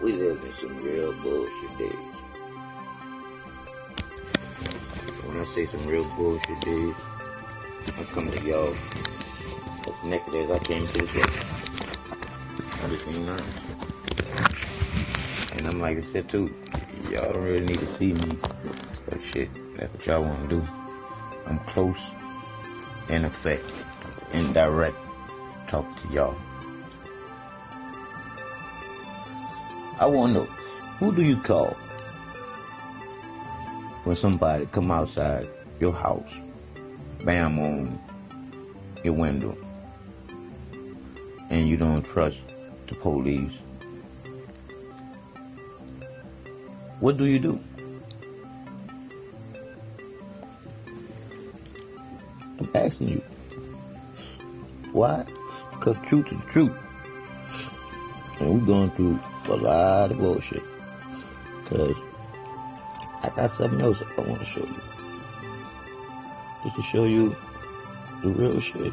We live in some real bullshit days. When I say some real bullshit days, I'm coming to y'all as naked as I came to this world. I just ain't lying. And I'm like I said too, y'all don't really need to see me, but shit, that's what y'all want to do. I'm close, in effect, indirect, talk to y'all. I want to know, who do you call when somebody come outside your house, bam on your window, and you don't trust the police? What do you do? I'm asking you. Why? Because truth is the truth. And we're going through a lot of bullshit. Because I got something else I want to show you. Just to show you the real shit.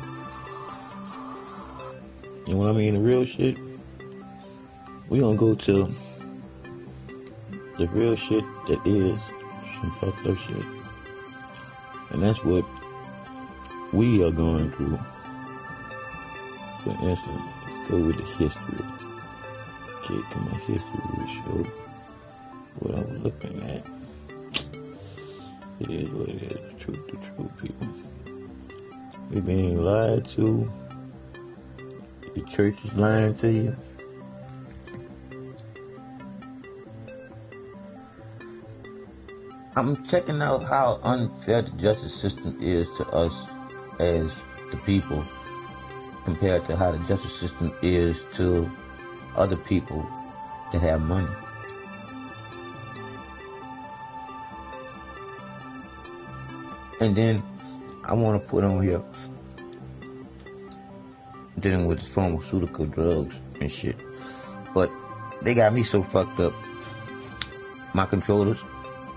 And when I mean the real shit, we're going to go to the real shit that is some fucked up shit. And that's what we are going through. For instance, go with the history. Okay, come on, history will show what I was looking at. It is what it is, the truth, people. You're being lied to. The church is lying to you. I'm checking out how unfair the justice system is to us as the people compared to how the justice system is to other people that have money. And then I want to put on here dealing with pharmaceutical drugs and shit. But they got me so fucked up. My controllers,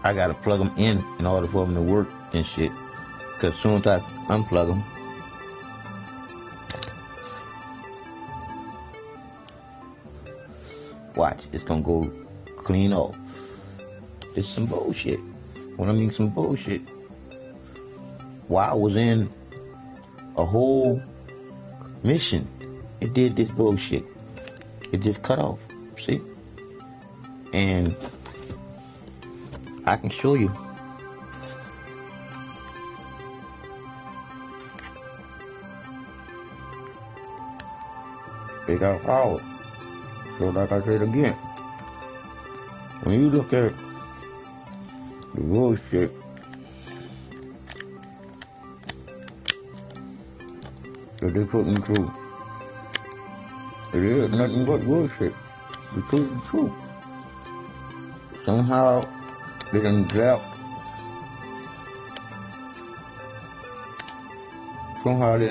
I gotta plug them in order for them to work and shit. Cause as soon as I unplug them, watch, it's gonna go clean off. It's some bullshit. When I mean some bullshit, while I was in a whole mission, it did this bullshit. It just cut off. See? And I can show you. They got power. So like I said again, when you look at the bullshit that they put in the truth, it is nothing but bullshit. The truth is true. Somehow they done zap. Somehow they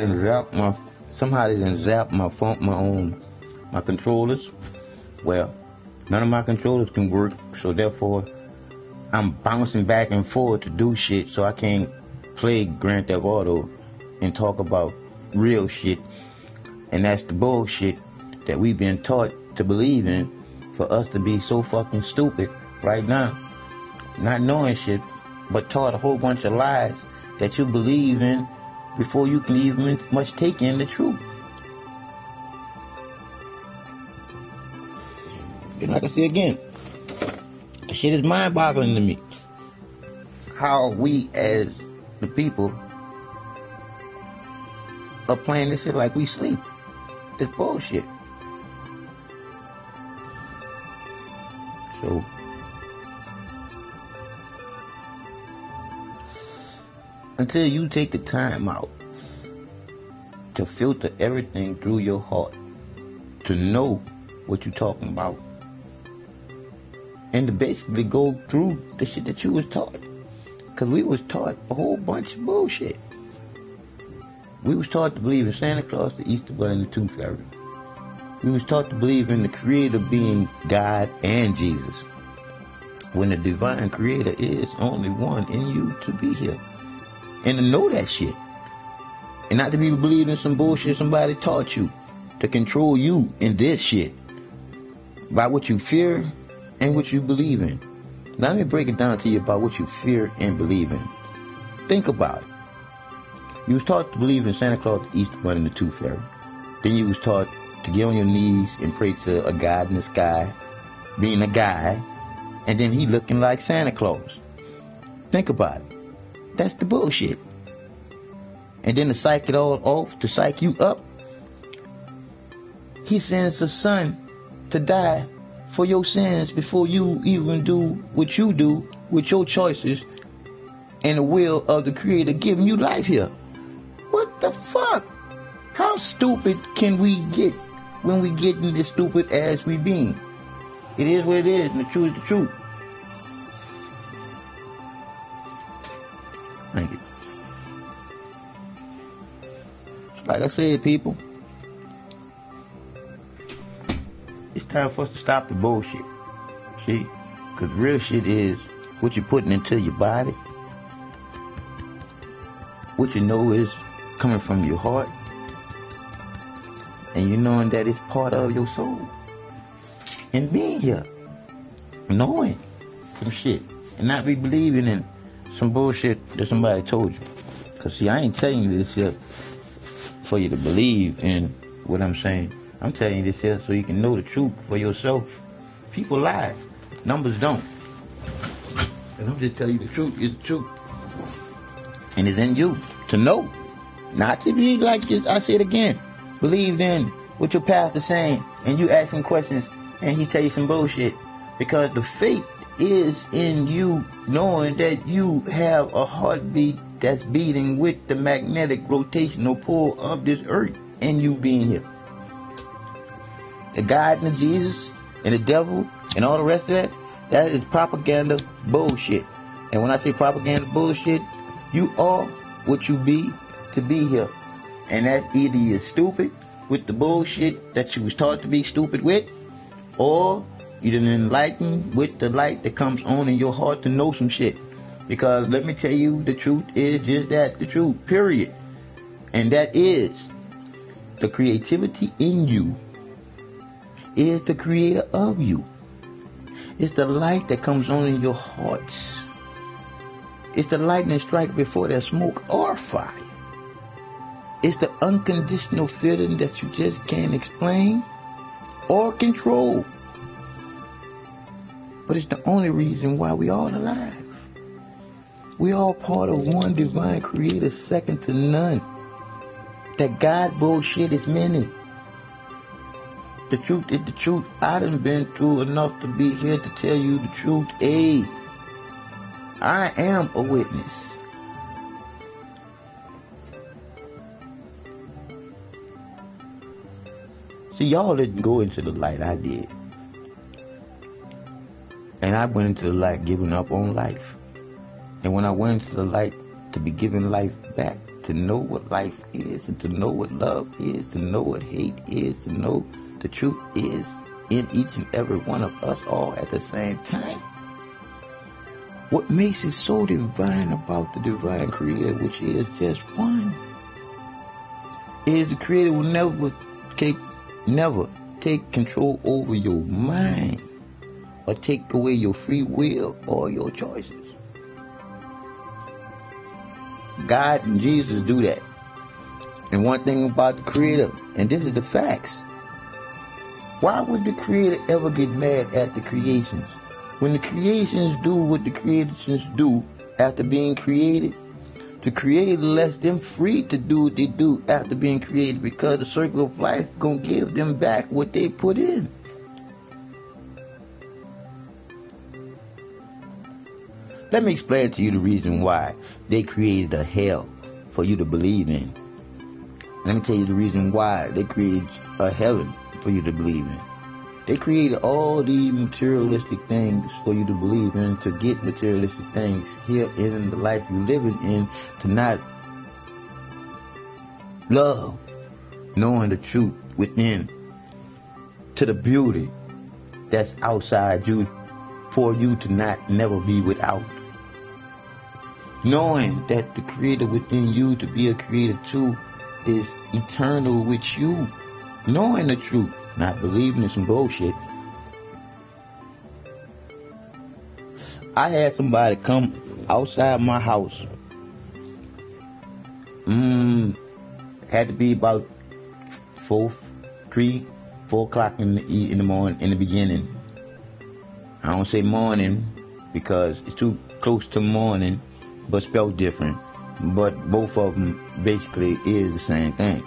done zap my phone, my controllers. Well, none of my controllers can work, so therefore I'm bouncing back and forth to do shit, so I can't play Grand Theft Auto and talk about real shit. And that's the bullshit that we've been taught to believe in, for us to be so fucking stupid right now, not knowing shit, but taught a whole bunch of lies that you believe in before you can even much take in the truth. And like I say again, the shit is mind-boggling to me. How we as the people are playing this shit like we sleep. It's bullshit. So until you take the time out to filter everything through your heart, to know what you're talking about, and to basically go through the shit that you was taught. Because we was taught a whole bunch of bullshit. We was taught to believe in Santa Claus, the Easter Bunny, and the Tooth Fairy. We was taught to believe in the Creator being God and Jesus, when the divine Creator is only one in you to be here. And to know that shit. And not to be believing in some bullshit somebody taught you to control you in this shit. by what you fear and what you believe in. Now let me break it down to you about what you fear and believe in. Think about it. You was taught to believe in Santa Claus, the Easter Bunny, and the Tooth Fairy. Then you was taught to get on your knees and pray to a God in the sky, being a guy, and then he looking like Santa Claus. Think about it. That's the bullshit. And then to psych it all off, to psych you up, he sends a son to die for your sins before you even do what you do with your choices and the will of the Creator giving you life here. What the fuck? How stupid can we get when we get in as stupid as we being? It is what it is, and the truth is the truth. Thank you. Like I said, people, it's time for us to stop the bullshit. See? Because real shit is what you're putting into your body, what you know is coming from your heart, and you knowing that it's part of your soul. And being here, knowing some shit, and not be believing in some bullshit that somebody told you. Because see, I ain't telling you this here for you to believe in what I'm saying. I'm telling you this here so you can know the truth for yourself. People lie. Numbers don't. And I'm just telling you the truth is the truth. And it's in you to know. Not to be like this, I say it again. Believe in what your pastor's saying and you asking questions and he tell you some bullshit. Because the faith is in you knowing that you have a heartbeat that's beating with the magnetic rotational pull of this earth and you being here. The God and the Jesus and the devil and all the rest of that is propaganda bullshit. And when I say propaganda bullshit, you are what you be to be here. And that either you're stupid with the bullshit that you was taught to be stupid with, or you're enlightened with the light that comes on in your heart to know some shit. Because let me tell you, the truth is just that, the truth, period. And that is, the creativity in you is the creator of you. It's the light that comes on in your hearts. It's the lightning strike before there's smoke or fire. It's the unconditional feeling that you just can't explain or control. But it's the only reason why we all alive. We all part of one divine creator, second to none. That God bullshit is many. The truth is the truth. I done been through enough to be here to tell you the truth. Hey, I am a witness. See, y'all didn't go into the light, I did. And I went into the light giving up on life. And when I went into the light to be given life back, to know what life is, and to know what love is, to know what hate is, to know the truth is in each and every one of us all at the same time. What makes it so divine about the divine creator, which is just one, is the creator will never take control over your mind or take away your free will or your choices. God and Jesus do that. And one thing about the creator, and this is the facts, why would the creator ever get mad at the creations? When the creations do what the creations do after being created, the creator lets them free to do what they do after being created, because the circle of life gonna give them back what they put in. Let me explain to you the reason why they created a hell for you to believe in. Let me tell you the reason why they created a heaven for you to believe in. They created all these materialistic things for you to believe in, to get materialistic things here in the life you're living in, to not love, knowing the truth within, to the beauty that's outside you, for you to not never be without. Knowing that the creator within you to be a creator too is eternal with you. Knowing the truth, not believing in some bullshit. I had somebody come outside my house. Had to be about 4 o'clock in the morning, in the beginning. I don't say morning because it's too close to morning, but spelled different. But both of them basically is the same thing.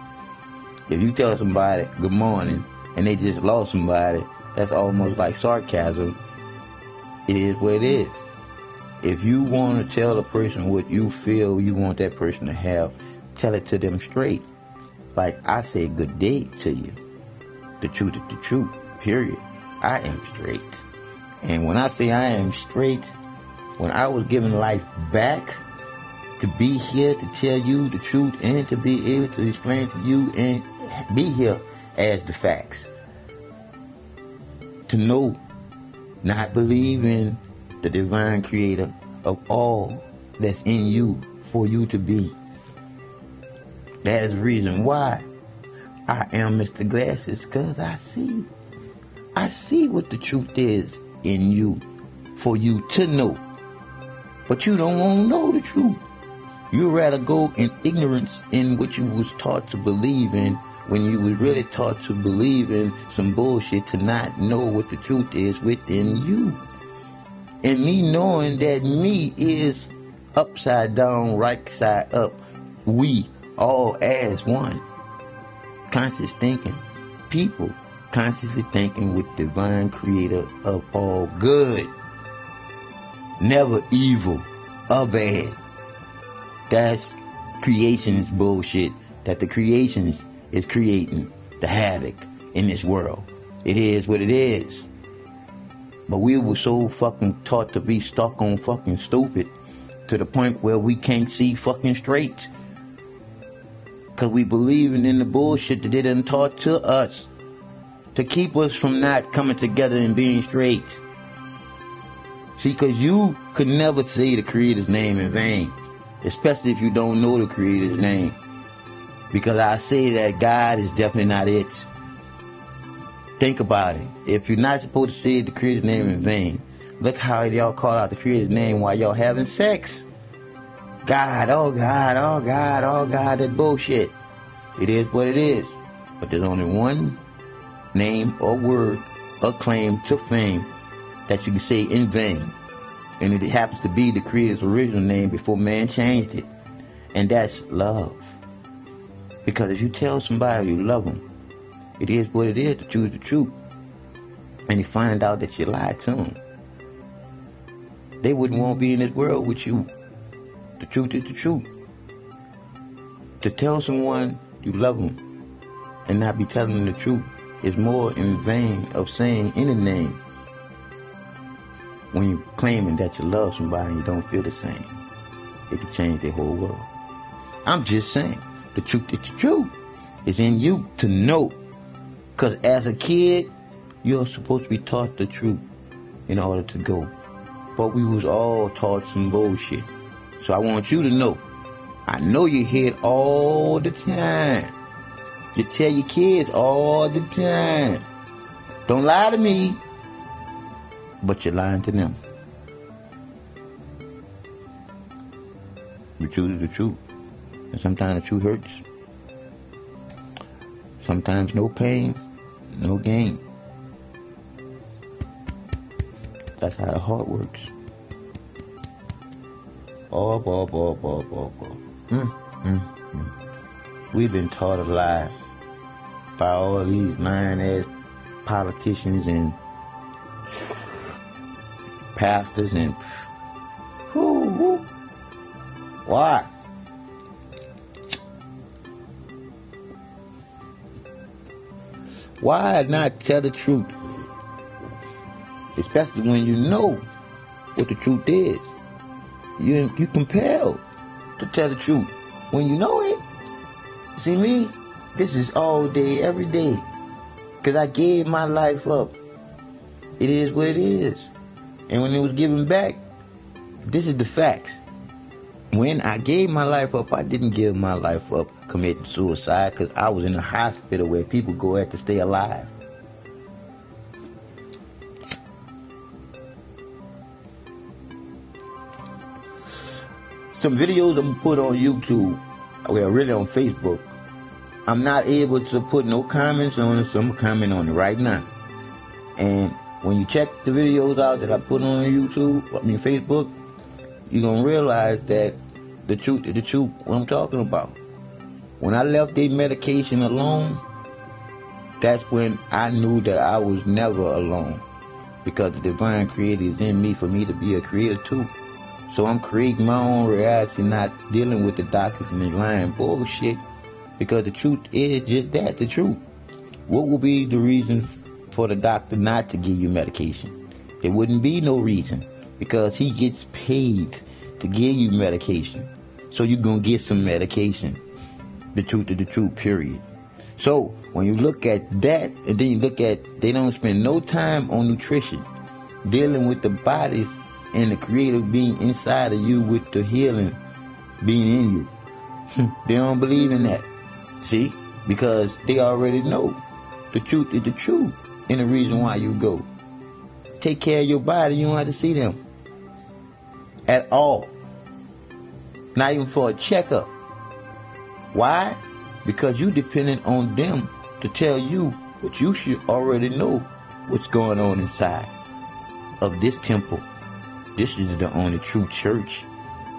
If you tell somebody good morning and they just lost somebody, that's almost like sarcasm. It is what it is. If you want to tell a person what you feel you want that person to have, tell it to them straight. Like I say good day to you. The truth is the truth, period. I am straight. And when I say I am straight, when I was given life back to be here to tell you the truth and to be able to explain to you and be here as the facts. To know, not believe in the divine creator of all that's in you for you to be. That is the reason why I am Mr. Glasses, because I see what the truth is in you for you to know. But you don't want to know the truth. You'd rather go in ignorance in what you was taught to believe in when you was really taught to believe in some bullshit to not know what the truth is within you. And me knowing that me is upside down, right side up, we all as one. Conscious thinking. People consciously thinking with divine creator of all good. Never evil or bad. That's creation's bullshit. That the creations is creating the havoc in this world. It is what it is. But we were so fucking taught to be stuck on fucking stupid to the point where we can't see fucking straight. Cause we believing in the bullshit that they done taught to us to keep us from not coming together and being straight. See, cause you could never say the Creator's name in vain, especially if you don't know the Creator's name. Because I say that God is definitely not it. Think about it. If you're not supposed to say the Creator's name in vain, look how y'all call out the Creator's name while y'all having sex. God, oh God, oh God, oh God, that bullshit. It is what it is. But there's only one name or word or claim to fame that you can say in vain. And it happens to be the Creator's original name before man changed it. And that's love. Because if you tell somebody you love them, it is what it is to choose the truth. And you find out that you lied to them, they wouldn't want to be in this world with you. The truth is the truth. To tell someone you love them and not be telling them the truth is more in vain of saying any name when you're claiming that you love somebody and you don't feel the same. It could change their whole world. I'm just saying, the truth is the truth. It's in you to know. Because as a kid, you're supposed to be taught the truth in order to go. But we was all taught some bullshit. So I want you to know, I know you hear it all the time. You tell your kids all the time, don't lie to me, but you're lying to them. The truth is the truth. And sometimes the truth hurts. Sometimes no pain, no gain. That's how the heart works. We've been taught a lie by all these lying-ass politicians and pastors and why? Why not tell the truth? Especially when you know what the truth is. You're compelled to tell the truth when you know it. See me, this is all day, every day. Because I gave my life up. It is what it is. And when it was given back, this is the facts. When I gave my life up, I didn't give my life up committing suicide because I was in a hospital where people go at to stay alive. some videos I'm put on YouTube, well, really on Facebook, I'm not able to put no comments on it, so I'm commenting on it right now. And when you check the videos out that I put on YouTube, Facebook, you're going to realize that the truth is the truth, what I'm talking about. When I left the medication alone, that's when I knew that I was never alone. Because the divine creator is in me for me to be a creator too. So I'm creating my own reality, not dealing with the doctors and the lying bullshit. Because the truth is just that, the truth. What would be the reason for the doctor not to give you medication? There wouldn't be no reason. Because he gets paid to give you medication. So you're going to get some medication. The truth is the truth, period. So when you look at that, and then you look at, they don't spend no time on nutrition, dealing with the bodies and the creator being inside of you with the healing being in you. They don't believe in that. See? Because they already know the truth is the truth. And the reason why you go. Take care of your body, you don't have to see them. At all. Not even for a checkup. Why? Because you dependent on them to tell you, but you should already know what's going on inside of this temple. This is the only true church.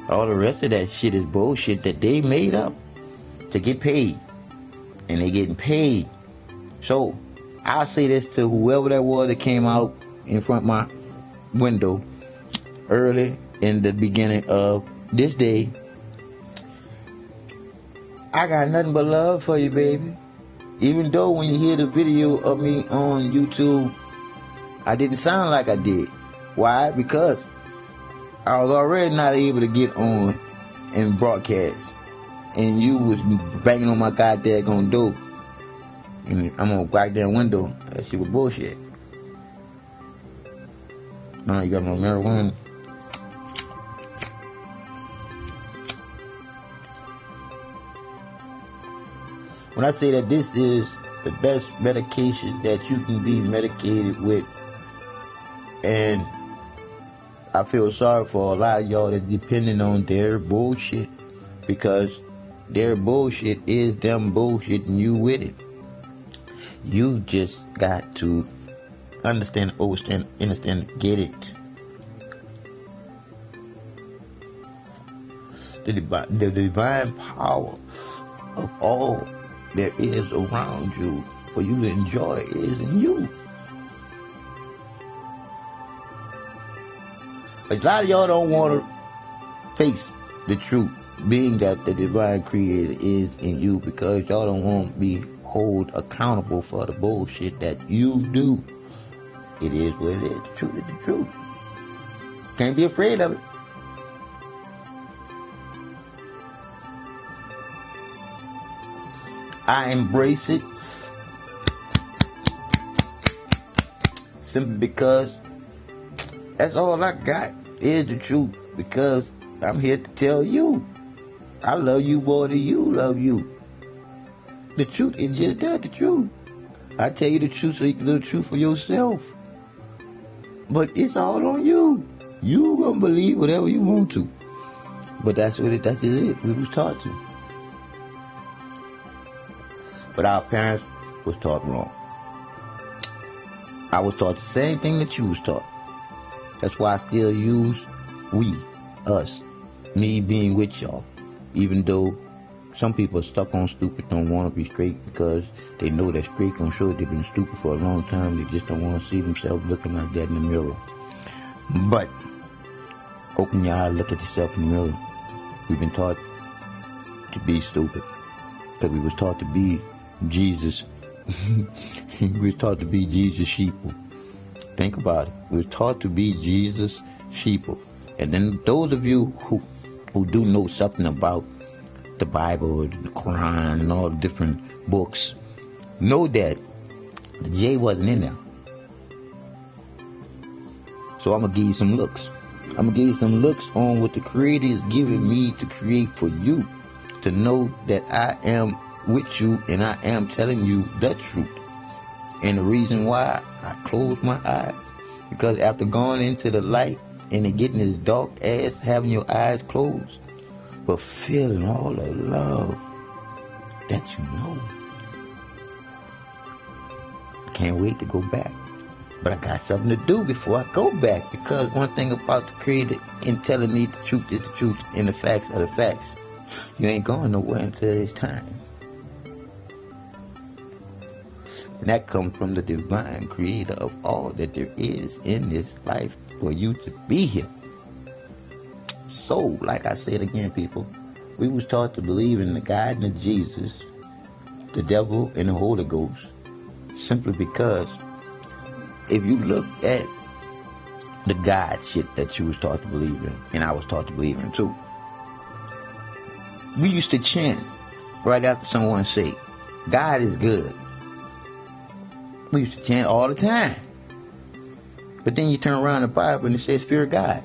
All the rest of that shit is bullshit that they made up to get paid. And they getting paid. So, I'll say this to whoever that was that came out in front of my window early in the beginning of this day. I got nothing but love for you, baby. Even though when you hear the video of me on YouTube, I didn't sound like I did. Why? Because I was already not able to get on and broadcast. And you was banging on my goddamn door. And I'm on a goddamn window. That shit was bullshit. Now you got no marijuana. When I say that this is the best medication that you can be medicated with, and I feel sorry for a lot of y'all that depending on their bullshit, because their bullshit is them bullshitting you with it. You just got to understand, get it. The divine power of all there is around you for you to enjoy is in you. A lot of y'all don't want to face the truth, being that the divine creator is in you, because y'all don't want to be held accountable for the bullshit that you do. It is what it is. The truth is the truth. Can't be afraid of it. I embrace it simply because that's all I got is the truth. Because I'm here to tell you I love you more than you love you. The truth is just that, the truth. I tell you the truth so you can know the truth for yourself. But it's all on you. You gonna believe whatever you want to. But that's it. We was taught to. But our parents was taught wrong. I was taught the same thing that you was taught. That's why I still use we, us, me being with y'all. Even though some people are stuck on stupid, don't want to be straight because they know that straight gonna show they've been stupid for a long time. They just don't want to see themselves looking like that in the mirror. But open your eyes, look at yourself in the mirror. We've been taught to be stupid because we was taught to be Jesus. We were taught to be Jesus sheeple. Think about it. We were taught to be Jesus sheeple. And then those of you who do know something about the Bible, the Quran, and all the different books, know that the J wasn't in there. So I'm going to give you some looks. I'm going to give you some looks on what the Creator is giving me to create for you, to know that I am with you and I am telling you the truth. And the reason why I close my eyes, because after going into the light and it getting this dark ass, having your eyes closed, but feeling all the love that you know. I can't wait to go back. But I got something to do before I go back, because one thing about the Creator in telling me the truth is the truth and the facts are the facts. You ain't going nowhere until it's time. And that comes from the divine Creator of all that there is in this life for you to be here. So, like I said again, people, we was taught to believe in the God and the Jesus, the devil and the Holy Ghost, simply because if you look at the God shit that you was taught to believe in, and I was taught to believe in too, we used to chant right after someone say, God is good. We used to chant all the time. But then you turn around the Bible and it says, fear God.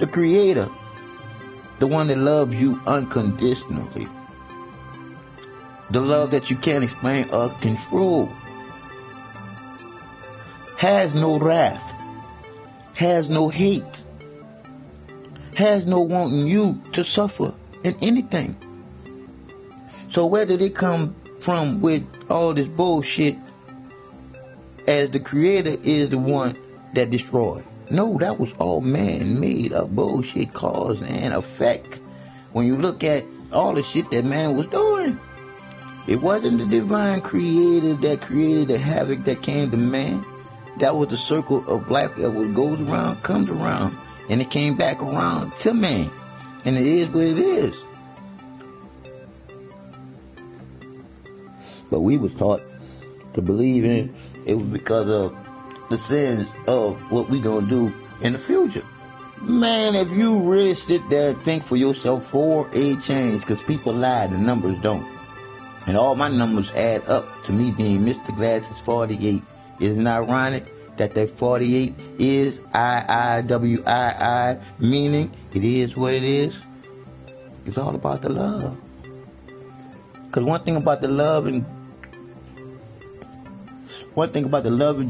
The Creator, the one that loves you unconditionally, the love that you can't explain or control, has no wrath, has no hate, has no wanting you to suffer in anything. So where did it come from with all this bullshit as the Creator is the one that destroyed? No, that was all man-made up bullshit, cause and effect. When you look at all the shit that man was doing, it wasn't the divine Creator that created the havoc that came to man. That was the circle of life that goes around, comes around, and it came back around to man. And it is what it is. But we was taught to believe in it was because of the sins of what we gonna do in the future. Man, if you really sit there and think for yourself for a change, because people lie, the numbers don't. And all my numbers add up to me being Mr. Glasses 48. Isn't it ironic that 48 is I, meaning it is what it is? It's all about the love. Because one thing about the love and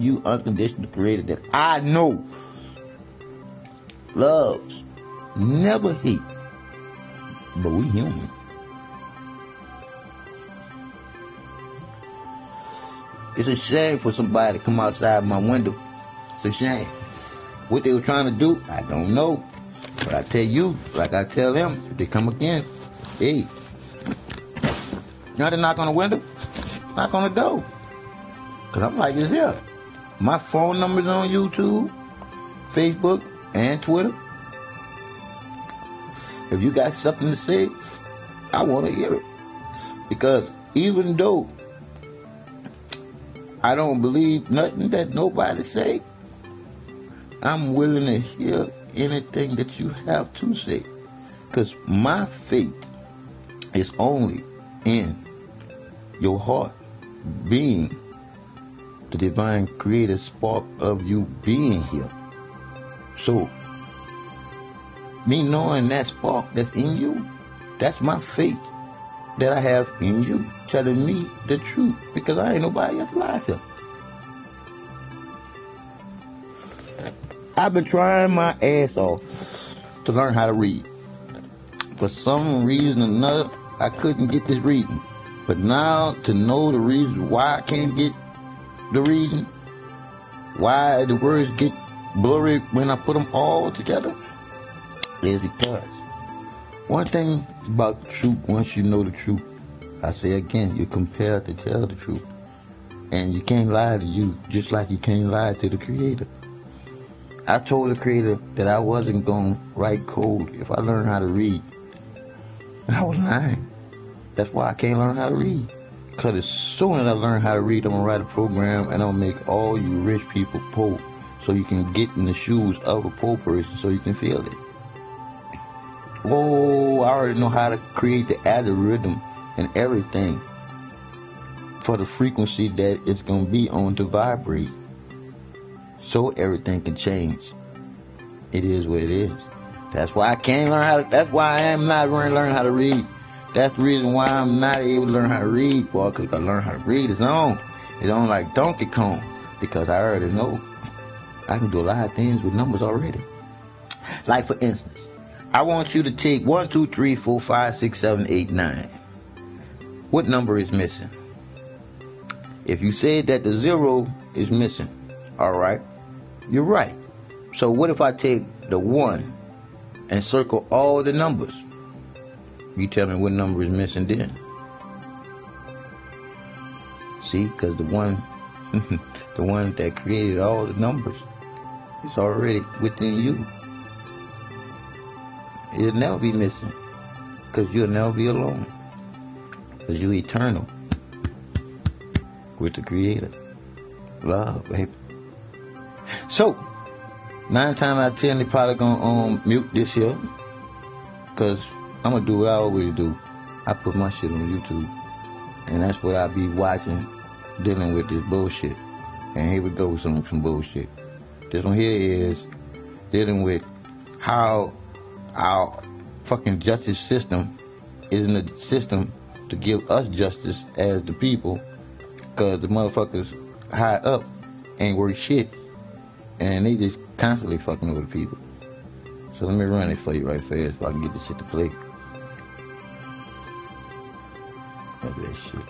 you unconditional Creator that I know loves never hate, but we human. It's a shame for somebody to come outside my window. It's a shame. What they were trying to do, I don't know. But I tell you, like I tell them, if they come again, hey, now they knock on the window, knock on the door. Because I'm like this here. My phone number's on YouTube, Facebook, and Twitter. If you got something to say, I want to hear it. Because even though I don't believe nothing that nobody say, I'm willing to hear anything that you have to say. Because my faith is only in your heart being the divine Creator spark of you being here. So, me knowing that spark that's in you, that's my faith that I have in you, telling me the truth, because I ain't nobody else lies here. I've been trying my ass off to learn how to read. For some reason or another, I couldn't get this reading. But now to know the reason why I can't get the reading, why the words get blurry when I put them all together, is because one thing about the truth, once you know the truth, I say again, you're compelled to tell the truth. And you can't lie to you, just like you can't lie to the Creator. I told the Creator that I wasn't going to write code if I learned how to read. I was lying. That's why I can't learn how to read. Because as soon as I learn how to read, I'm going to write a program and I'm going to make all you rich people poor, so you can get in the shoes of a poor person so you can feel it. Oh, I already know how to create the algorithm and everything for the frequency that it's going to be on to vibrate, so everything can change. It is what it is. That's why I can't learn how to, that's why I am not going to learn how to read. That's the reason why I'm not able to learn how to read, boy, because I learn how to read it's on. It's on like Donkey Kong, because I already know I can do a lot of things with numbers already. Like, for instance, I want you to take 1, 2, 3, 4, 5, 6, 7, 8, 9. What number is missing? If you said that the 0 is missing, alright, you're right. So what if I take the 1 and circle all the numbers? You tell me what number is missing then. See, because the one the one that created all the numbers is already within you. It'll never be missing, because you'll never be alone, because you're eternal with the Creator. Love, baby. So 9 times out of 10 they probably gonna mute this here, because I'm gonna do what I always do. I put my shit on YouTube, and that's what I be watching, dealing with this bullshit. And here we go with some bullshit. This one here is dealing with how our fucking justice system isn't a system to give us justice as the people, because the motherfuckers high up ain't worth shit, and they just constantly fucking over the people. So let me run it for you right fast so I can get this shit to play. Look at that shit.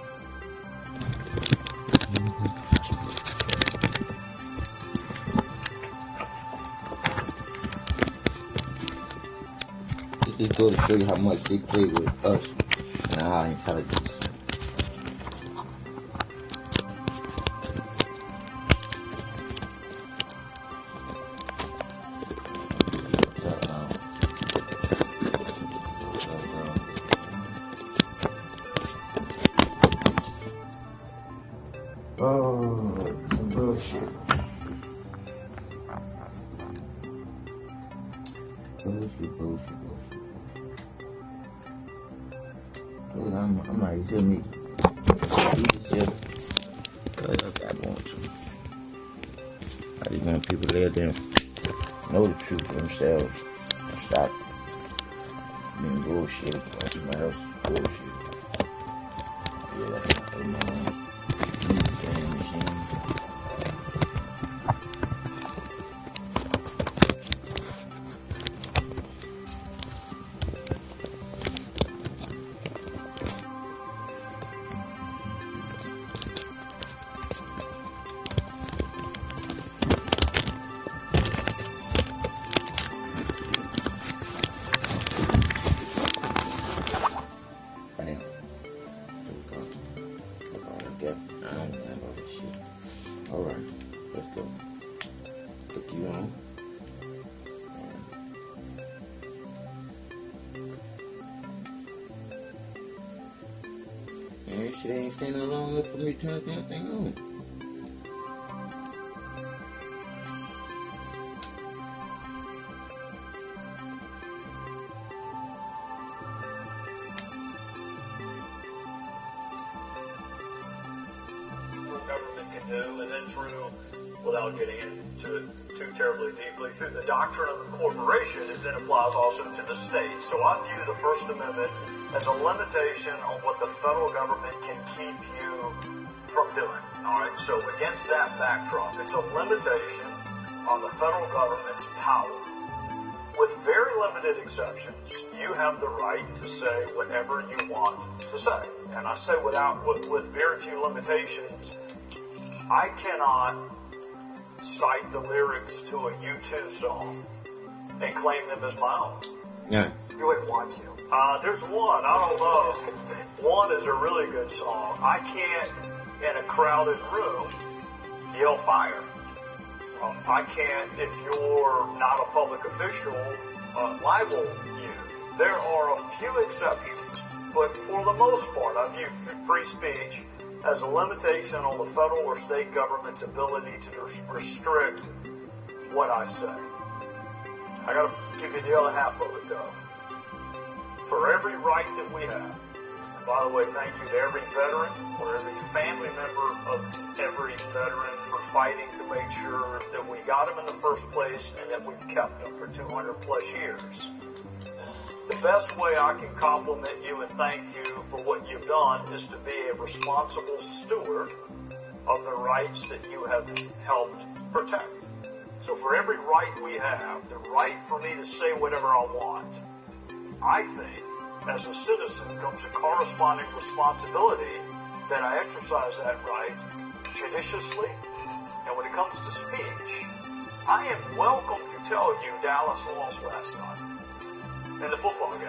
This just go to show you how much they play with us and our intelligence. Oh, some bullshit. Bullshit. Dude, I'm like, tell me. Do this shit. Cause I want to. I just want people to let them know the truth for themselves. And stop being bullshit or somebody else's bullshit. Yeah, that's not the man. Alright, let's go. Put you on. And shit ain't standing long enough for me to turn that thing on. Government can do, and then through, without getting into it too terribly deeply, through the doctrine of the corporation, it then applies also to the state. So I view the First Amendment as a limitation on what the federal government can keep you from doing. All right. So against that backdrop, it's a limitation on the federal government's power. With very limited exceptions, you have the right to say whatever you want to say. And I say with very few limitations. I cannot cite the lyrics to a U2 song and claim them as my own. Yeah. You wouldn't want to. There's one, I don't know. One is a really good song. I can't, in a crowded room, yell fire. I can't, if you're not a public official, libel you. There are a few exceptions, but for the most part, I view free speech as a limitation on the federal or state government's ability to restrict what I say. I gotta give you the other half of it though. For every right that we have, and by the way, thank you to every veteran or every family member of every veteran for fighting to make sure that we got them in the first place and that we've kept them for 200 plus years. The best way I can compliment you and thank you for what you've done is to be a responsible steward of the rights that you have helped protect. So for every right we have, the right for me to say whatever I want, I think, as a citizen, comes a corresponding responsibility that I exercise that right judiciously. And when it comes to speech, I am welcome to tell you Dallas lost last night in the football game.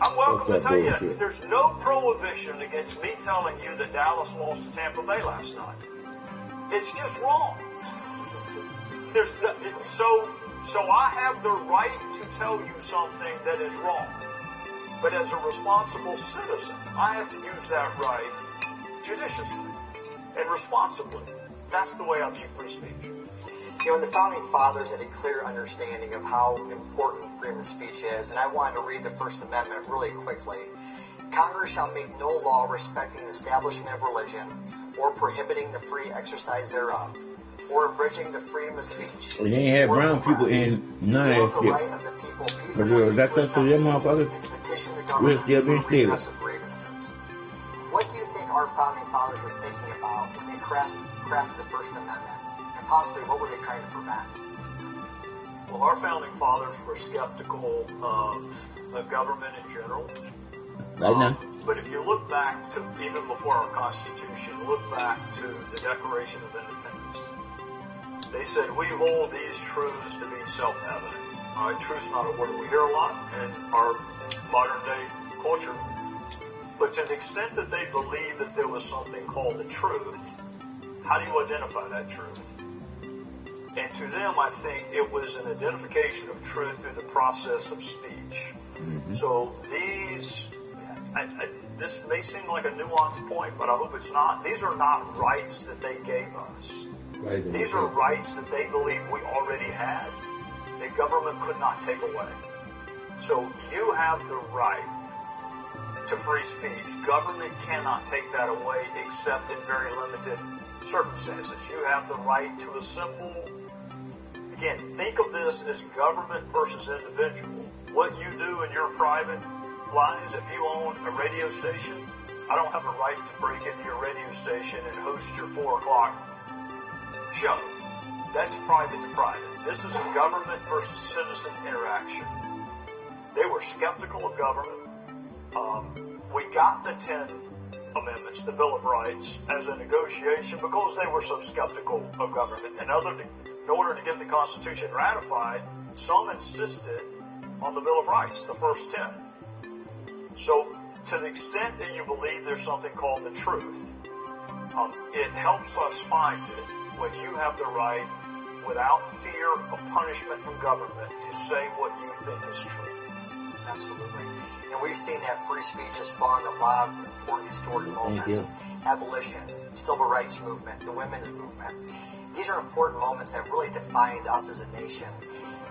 I'm welcome to tell you that. There's no prohibition against me telling you that Dallas lost to Tampa Bay last night. It's just wrong. So I have the right to tell you something that is wrong. But as a responsible citizen, I have to use that right judiciously and responsibly. That's the way I view free speech. You know, the Founding Fathers had a clear understanding of how important freedom of speech is, and I wanted to read the First Amendment really quickly. Congress shall make no law respecting the establishment of religion, or prohibiting the free exercise thereof, or abridging the freedom of speech. They ain't had brown people in none of that shit. The right of the people peaceably to assemble and to petition the government for redress of grievances. What do you think our Founding Fathers were thinking about when they crafted the First Amendment? And possibly, what were they trying to prevent? Well, our Founding Fathers were skeptical of government in general. Right now. But if you look back to even before our Constitution, look back to the Declaration of Independence. They said, we hold these truths to be self-evident. Truth's not a word we hear a lot in our modern-day culture. But to the extent that they believed that there was something called the truth, how do you identify that truth? And to them, I think it was an identification of truth through the process of speech. Mm-hmm. So this may seem like a nuanced point, but I hope it's not. These are not rights that they gave us. Right. These are rights that they believe we already had, that government could not take away. So you have the right to free speech. Government cannot take that away except in very limited circumstances. You have the right to assemble. Again, think of this as government versus individual. What you do in your private lives, if you own a radio station, I don't have a right to break into your radio station and host your 4 o'clock show. That's private to private. This is a government versus citizen interaction. They were skeptical of government. We got the 10 amendments, the Bill of Rights, as a negotiation because they were so skeptical of government. In order to get the Constitution ratified, some insisted on the Bill of Rights, the first 10. So, to the extent that you believe there's something called the truth, it helps us find it when you have the right, without fear of punishment from government, to say what you think is true. Absolutely. And we've seen that free speech has spawned a lot of important historic moments. Abolition, civil rights movement, the women's movement. These are important moments that really defined us as a nation.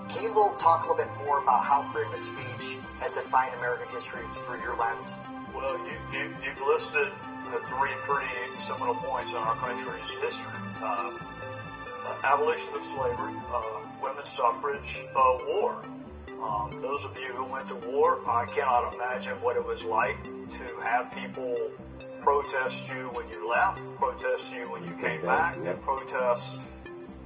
Can you talk a little bit more about how freedom of speech has defined American history through your lens? Well, you've listed the 3 pretty seminal points in our country's history. Abolition of slavery, women's suffrage, war. Those of you who went to war, I cannot imagine what it was like to have people protest you when you left, protest you when you came back, and protest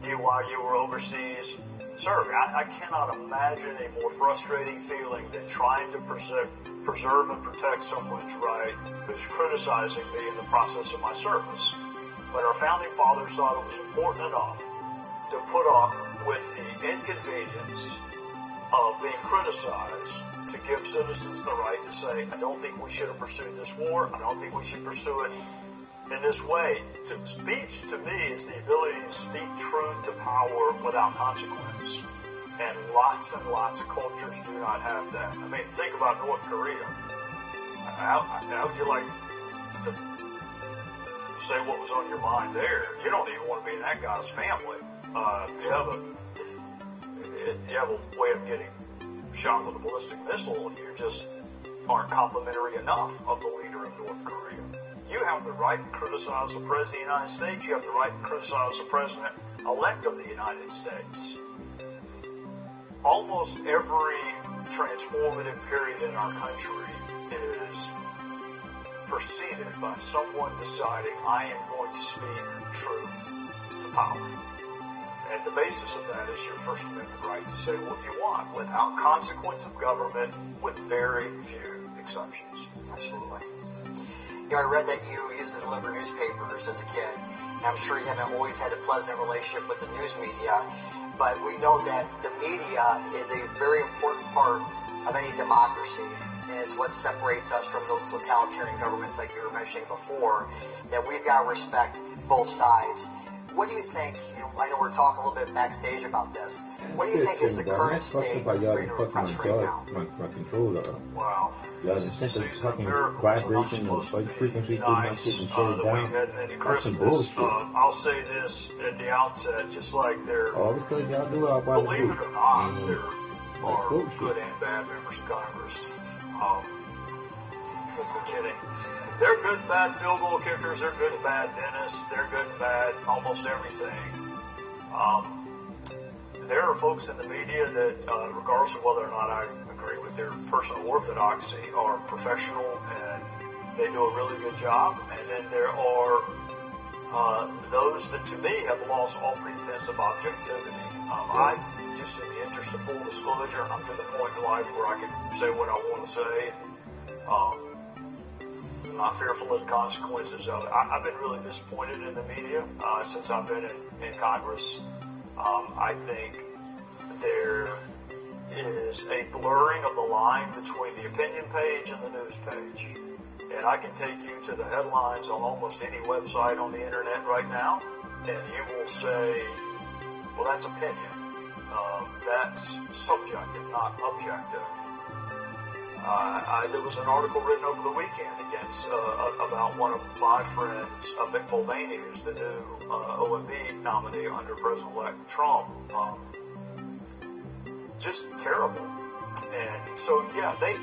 you while you were overseas serving. I cannot imagine a more frustrating feeling than trying to preserve and protect someone's right who's criticizing me in the process of my service. But our Founding Fathers thought it was important enough to put up with the inconvenience of being criticized to give citizens the right to say, I don't think we should have pursued this war. I don't think we should pursue it in this way. Speech, to me, is the ability to speak truth to power without consequence. And lots of cultures do not have that. I mean, think about North Korea. How would you like to say what was on your mind there? You don't even want to be in that guy's family. You have a way of getting shot with a ballistic missile if you just aren't complimentary enough of the leader of North Korea. You have the right to criticize the President of the United States. You have the right to criticize the President-elect of the United States. Almost every transformative period in our country is preceded by someone deciding, I am going to speak truth to power. And the basis of that is your First Amendment right to say what you want without consequence of government, with very few exceptions. Absolutely. You know, I read that you used to deliver newspapers as a kid, and I'm sure you haven't always had a pleasant relationship with the news media, but we know that the media is a very important part of any democracy, and it's what separates us from those totalitarian governments like you were mentioning before, that we've got to respect both sides. What do you think, I know we're talking a little bit backstage about this, what do you think is the current state of freedom of press right now? My controller. Wow. Y'all just sent the fucking vibration or frequency through my shit and shut it down. That's some bullshit. I'll say this at the outset, just like there, because y'all do all about believe it or not, there are good and bad members of Congress. I'm kidding. They're good and bad field goal kickers. They're good and bad dentists. They're good and bad almost everything. There are folks in the media that, regardless of whether or not I agree with their personal orthodoxy, are professional and they do a really good job. And then there are those that, to me, have lost all pretense of objectivity. I, just in the interest of full disclosure, and I'm to the point in life where I can say what I want to say. I'm not fearful of the consequences of it. I've been really disappointed in the media since I've been in Congress. I think there is a blurring of the line between the opinion page and the news page. And I can take you to the headlines on almost any website on the internet right now, and you will say, well, that's opinion. That's subjective, not objective. There was an article written over the weekend about one of my friends, Mick Mulvaney, who's the new OMB nominee under President-elect Trump. Just terrible. And so, yeah, they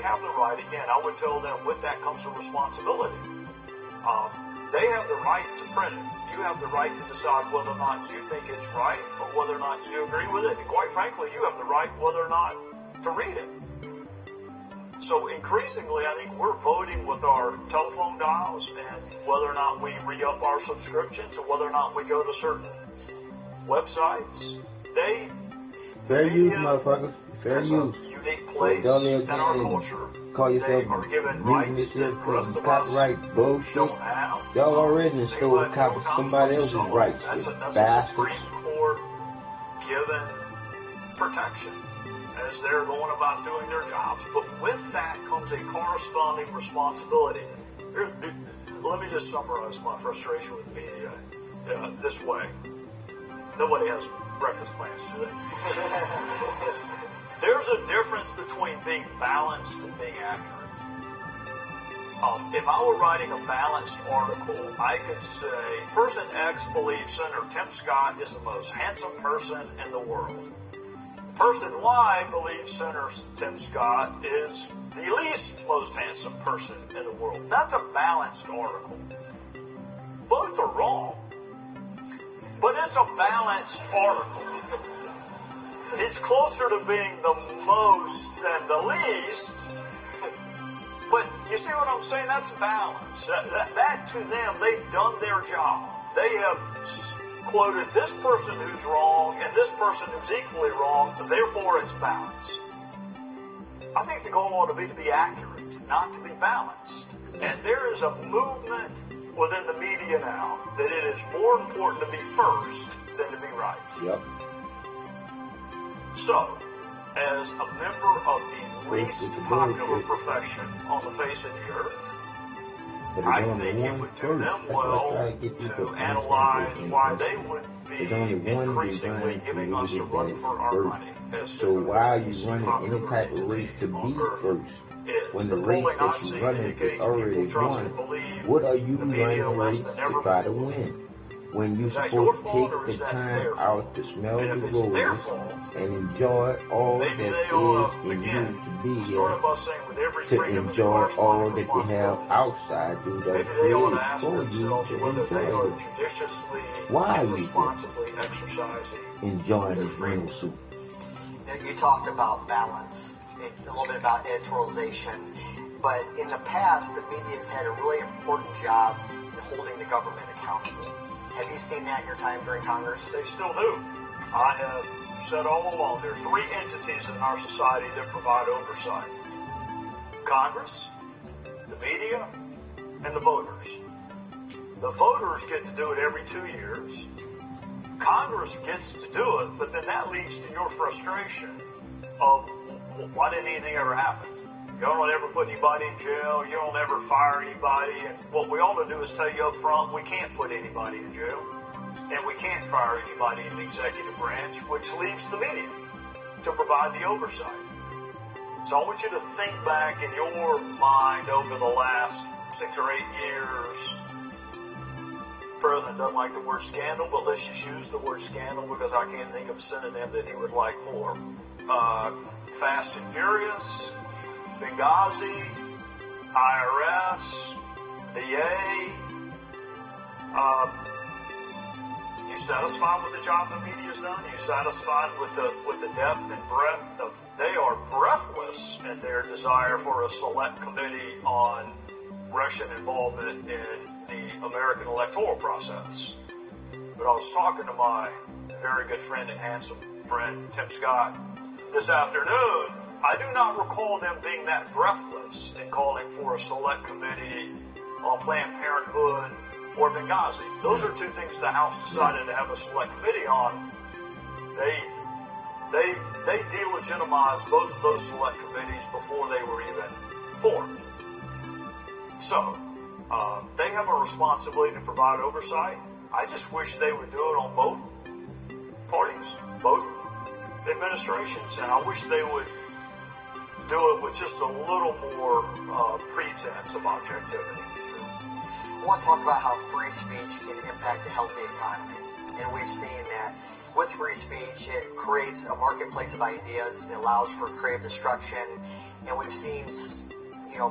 have the right. Again, I would tell them with that comes a responsibility. They have the right to print it. You have the right to decide whether or not you think it's right or whether or not you agree with it. And quite frankly, you have the right whether or not to read it. So increasingly, I think we're voting with our telephone dials and whether or not we re-up our subscriptions or whether or not we go to certain websites. Fair use, motherfuckers. Fair use. A unique place in our culture. Call yourself they are given rights that the rest of us bullshit. Don't have. Y'all already stole a copy of somebody else's rights. That's a Supreme Court given protection as they're going about doing their jobs. But with that comes a corresponding responsibility. Let me just summarize my frustration with media this way. Nobody has breakfast plans, do they? There's a difference between being balanced and being accurate. If I were writing a balanced article, I could say, person X believes Senator Tim Scott is the most handsome person in the world. Person Y believes Senator Tim Scott is the least most handsome person in the world. That's a balanced article. Both are wrong, but it's a balanced article. It's closer to being the most than the least, but you see what I'm saying? That's balance. That to them, they've done their job. They have quoted this person who's wrong and this person who's equally wrong, therefore it's balanced. I think the goal ought to be accurate, not to be balanced. And there is a movement within the media now that it is more important to be first than to be right. Yep. So, as a member of the least popular profession on the face of the earth, I think it would do them well to analyze why they would be increasingly giving us a run for our money. So why are you running any type of race to be first? When the race that you're running is already won, what are you running a race to try to win? When you're supposed to take the time out to smell the roses and enjoy all that is in you to be here, to enjoy all that you have outside, do that created for you to enjoy it. Why are you enjoying this rainbow soup? You talked about balance, a little bit about editorialization, but in the past, the media has had a really important job in holding the government accountable. Have you seen that in your time during Congress? They still do. I have said all along, there are three entities in our society that provide oversight. Congress, the media, and the voters. The voters get to do it every 2 years. Congress gets to do it, but then that leads to your frustration of why didn't anything ever happen? You don't ever put anybody in jail. You don't ever fire anybody. And what we ought to do is tell you up front, we can't put anybody in jail. And we can't fire anybody in the executive branch, which leaves the media to provide the oversight. So I want you to think back in your mind over the last 6 or 8 years. The president doesn't like the word scandal, but let's just use the word scandal because I can't think of a synonym that he would like more. Fast and Furious, Benghazi, IRS, VA. You satisfied with the job the media's done? You satisfied with the depth and breadth of? They are breathless in their desire for a select committee on Russian involvement in the American electoral process. But I was talking to my very good friend and handsome friend Tim Scott this afternoon. I do not recall them being that breathless in calling for a select committee on Planned Parenthood or Benghazi. Those are two things the House decided to have a select committee on. They delegitimized both of those select committees before they were even formed. So, they have a responsibility to provide oversight. I just wish they would do it on both parties, both administrations, and I wish they would do it with just a little more pretense of objectivity. I want to talk about how free speech can impact a healthy economy. And we've seen that with free speech, it creates a marketplace of ideas. It allows for creative destruction. And we've seen,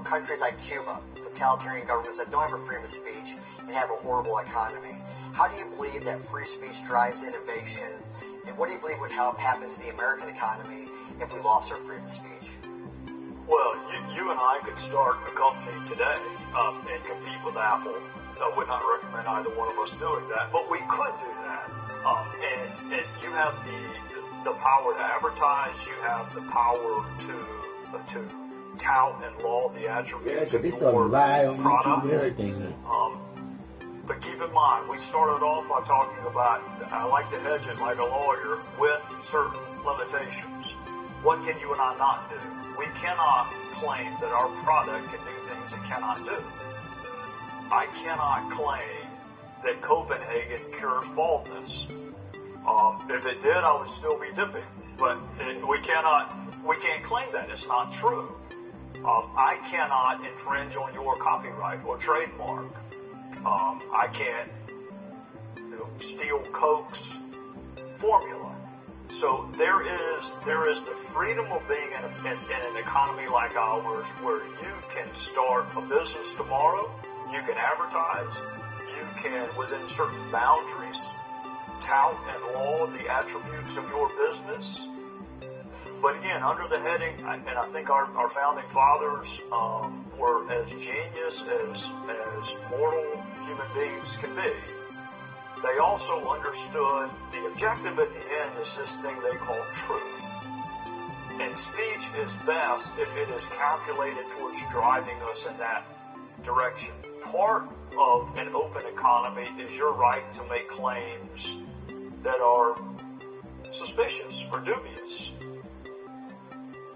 countries like Cuba, totalitarian governments that don't have a freedom of speech and have a horrible economy. How do you believe that free speech drives innovation? And what do you believe would happen to the American economy if we lost our freedom of speech? Well, you and I could start a company today and compete with Apple. I would not recommend either one of us doing that, but we could do that. And you have the power to advertise. You have the power to tout and laud the attributes of your product. But keep in mind, we started off by talking about, I like to hedge it like a lawyer, with certain limitations. What can you and I not do? We cannot claim that our product can do things it cannot do. I cannot claim that Copenhagen cures baldness. If it did, I would still be dipping. But we can't claim that. It's not true. I cannot infringe on your copyright or trademark. I can't steal Coke's formula. So there is the freedom of being in an economy like ours where you can start a business tomorrow, you can advertise, you can, within certain boundaries, tout and laud the attributes of your business. But again, under the heading, and I think our founding fathers were as genius as mortal human beings can be. They also understood the objective at the end is this thing they call truth. And speech is best if it is calculated towards driving us in that direction. Part of an open economy is your right to make claims that are suspicious or dubious.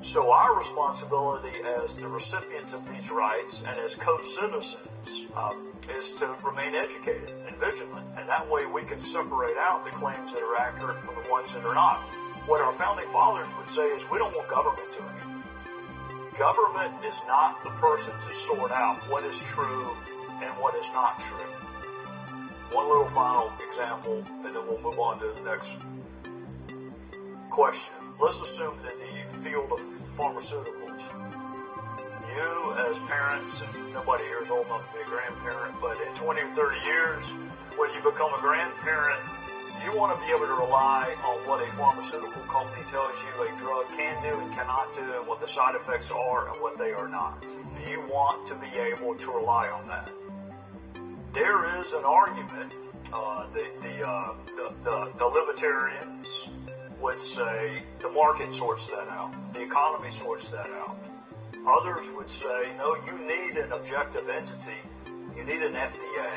So our responsibility as the recipients of these rights and as co-citizens is to remain educated and vigilant. And that way we can separate out the claims that are accurate from the ones that are not. What our founding fathers would say is we don't want government doing it. Government is not the person to sort out what is true and what is not true. One little final example, and then we'll move on to the next question. Let's assume that the field of pharmaceuticals, you as parents, and nobody here is old enough to be a grandparent, but in 20 or 30 years, when you become a grandparent, you want to be able to rely on what a pharmaceutical company tells you a drug can do and cannot do, and what the side effects are and what they are not. You want to be able to rely on that. There is an argument. The libertarians would say the market sorts that out. The economy sorts that out. Others would say, no, you need an objective entity. You need an FDA.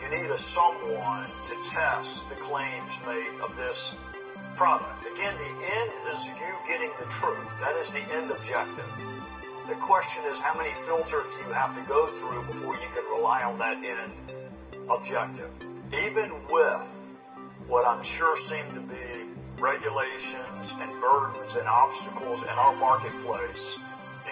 You need someone to test the claims made of this product. Again, the end is you getting the truth. That is the end objective. The question is how many filters you have to go through before you can rely on that end objective. Even with what I'm sure seem to be regulations and burdens and obstacles in our marketplace,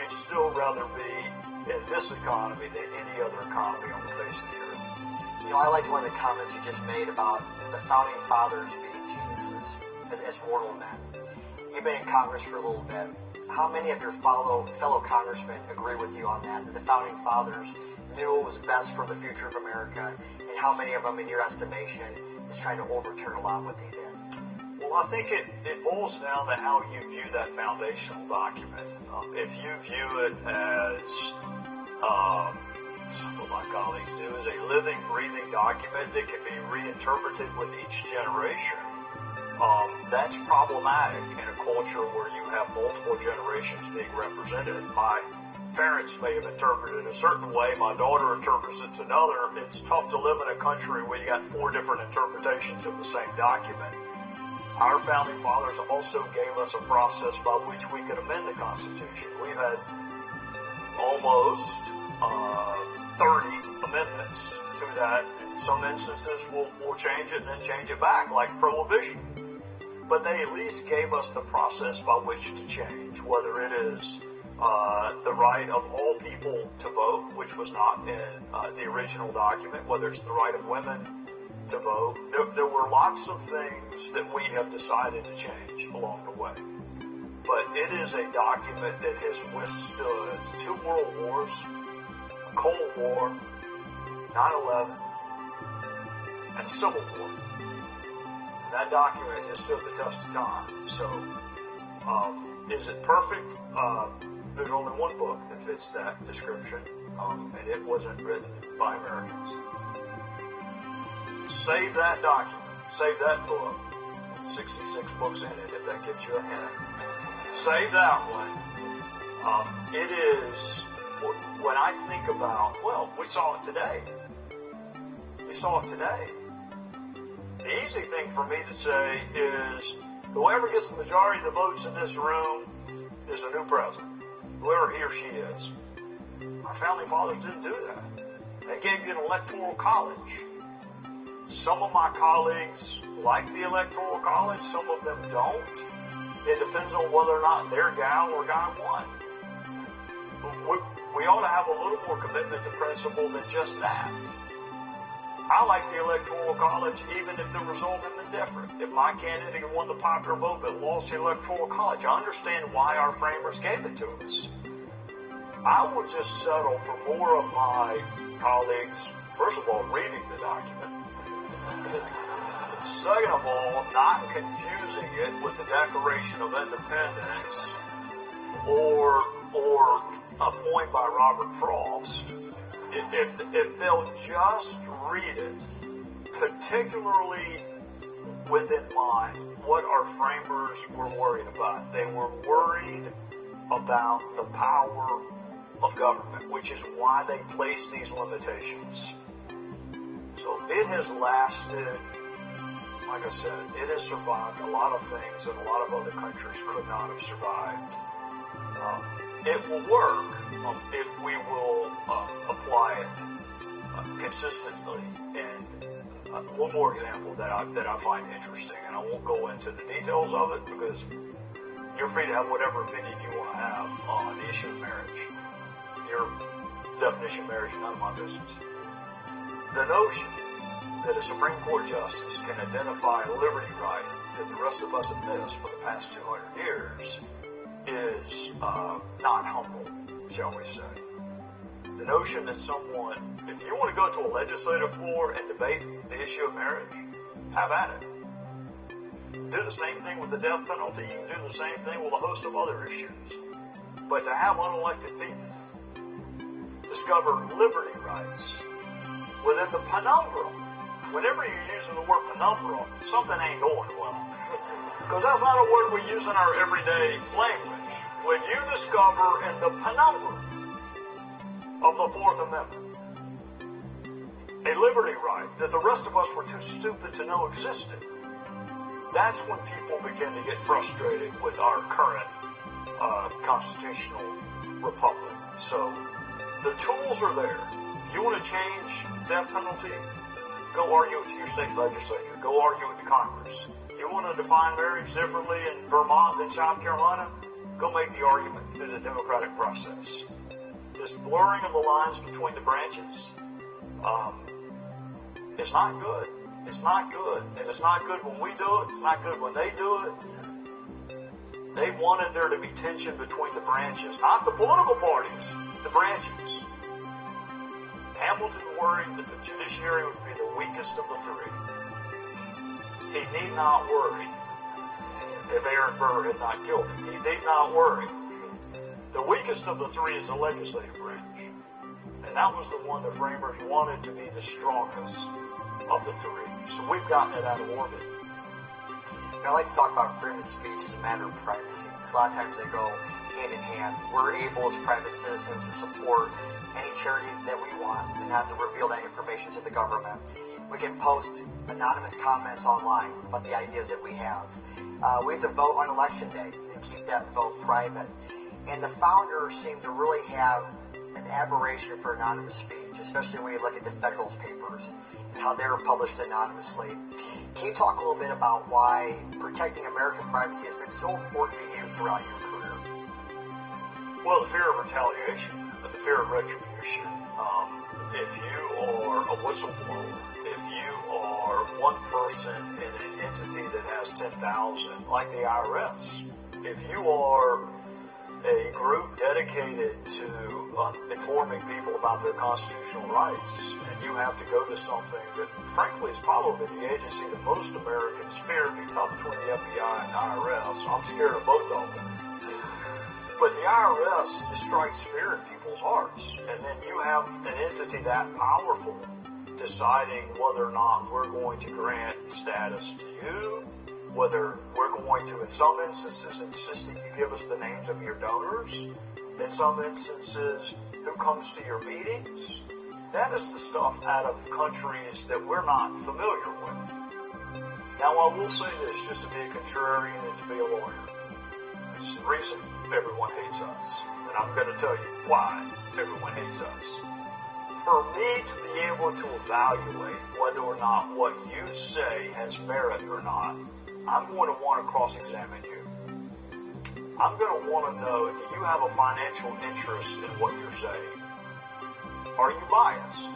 you'd still rather be in this economy than any other economy on the face of the earth. You know, I liked one of the comments you just made about the founding fathers being geniuses as mortal men. You've been in Congress for a little bit. How many of your fellow congressmen agree with you on that the founding fathers knew what was best for the future of America, and how many of them, in your estimation, is trying to overturn a lot of what they did? Well, I think it boils down to how you view that foundational document. If you view it as, some of my colleagues do, as a living, breathing document that can be reinterpreted with each generation, that's problematic in a culture where you have multiple generations being represented. My parents may have interpreted it a certain way. My daughter interprets it another. It's tough to live in a country where you got 4 different interpretations of the same document. Our founding fathers also gave us a process by which we could amend the Constitution. We've had almost 30 amendments to that. In some instances, we'll change it and then change it back, like prohibition. But they at least gave us the process by which to change, whether it is the right of all people to vote, which was not in the original document, whether it's the right of women to vote. There were lots of things that we have decided to change along the way. But it is a document that has withstood 2 world wars, a Cold War, 9/11, and a Civil War. And that document has stood the test of time. So, is it perfect? There's only one book that fits that description, and it wasn't written by Americans. Save that document, save that book, 66 books in it, if that gives you a hint. Save that one. It is, when I think about, well, we saw it today. We saw it today. The easy thing for me to say is, whoever gets the majority of the votes in this room is a new president, whoever he or she is. Our founding fathers didn't do that. They gave you an electoral college. Some of my colleagues like the electoral college, some of them don't. It depends on whether or not their gal or guy won. We ought to have a little more commitment to principle than just that. I like the electoral college even if the result had been different. If my candidate had won the popular vote but lost the electoral college, I understand why our framers gave it to us. I would just settle for more of my colleagues, first of all, reading the document. Second of all, not confusing it with the Declaration of Independence or a point by Robert Frost. If they'll just read it, particularly with in mind what our framers were worried about. They were worried about the power of government, which is why they placed these limitations. So it has lasted, like I said, it has survived a lot of things that a lot of other countries could not have survived. It will work if we will apply it consistently. And one more example that I find interesting, and I won't go into the details of it because you're free to have whatever opinion you want to have on the issue of marriage. Your definition of marriage is none of my business. The notion that a Supreme Court justice can identify a liberty right that the rest of us have missed for the past 200 years is not humble, shall we say. The notion that someone, if you want to go to a legislative floor and debate the issue of marriage, have at it. Do the same thing with the death penalty. You can do the same thing with a host of other issues. But to have unelected people discover liberty rights within the penumbra. Whenever you're using the word penumbra, something ain't going well. Because that's not a word we use in our everyday language. When you discover in the penumbra of the Fourth Amendment a liberty right that the rest of us were too stupid to know existed, that's when people begin to get frustrated with our current constitutional republic. So the tools are there. You want to change death penalty? Go argue it to your state legislature. Go argue it to Congress. You want to define marriage differently in Vermont than South Carolina? Go make the argument through the democratic process. This blurring of the lines between the branches is not good. It's not good. And it's not good when we do it. It's not good when they do it. They wanted there to be tension between the branches, not the political parties, the branches. Hamilton worried that the judiciary would be the weakest of the three. He need not worry if Aaron Burr had not killed him. He need not worry. The weakest of the three is the legislative branch. And that was the one the framers wanted to be the strongest of the three. So we've gotten it out of orbit. I like to talk about freedom of speech as a matter of privacy, because a lot of times they go hand in hand. We're able as private citizens to support any charity that we want and not to reveal that information to the government. We can post anonymous comments online about the ideas that we have. We have to vote on election day and keep that vote private. And the founders seem to really have an aberration for anonymous speech, especially when you look at the Federalist Papers and how they were published anonymously. Can you talk a little bit about why protecting American privacy has been so important to you throughout your career? Well, the fear of retaliation, the fear of retribution. If you are a whistleblower, if you are one person in an entity that has 10,000, like the IRS, if you are a group dedicated to informing people about their constitutional rights, and you have to go to something that, frankly, is probably the agency that most Americans fear. It'd be tough between the FBI and the IRS. I'm scared of both of them. But the IRS strikes fear in people's hearts, and then you have an entity that powerful deciding whether or not we're going to grant status to you, whether we're going to, in some instances, insist that you give us the names of your donors, in some instances, who comes to your meetings. That is the stuff out of countries that we're not familiar with. Now, I will say this, just to be a contrarian and to be a lawyer. It's the reason everyone hates us. And I'm going to tell you why everyone hates us. For me to be able to evaluate whether or not what you say has merit or not, I'm going to want to cross-examine you. I'm going to want to know, do you have a financial interest in what you're saying? Are you biased?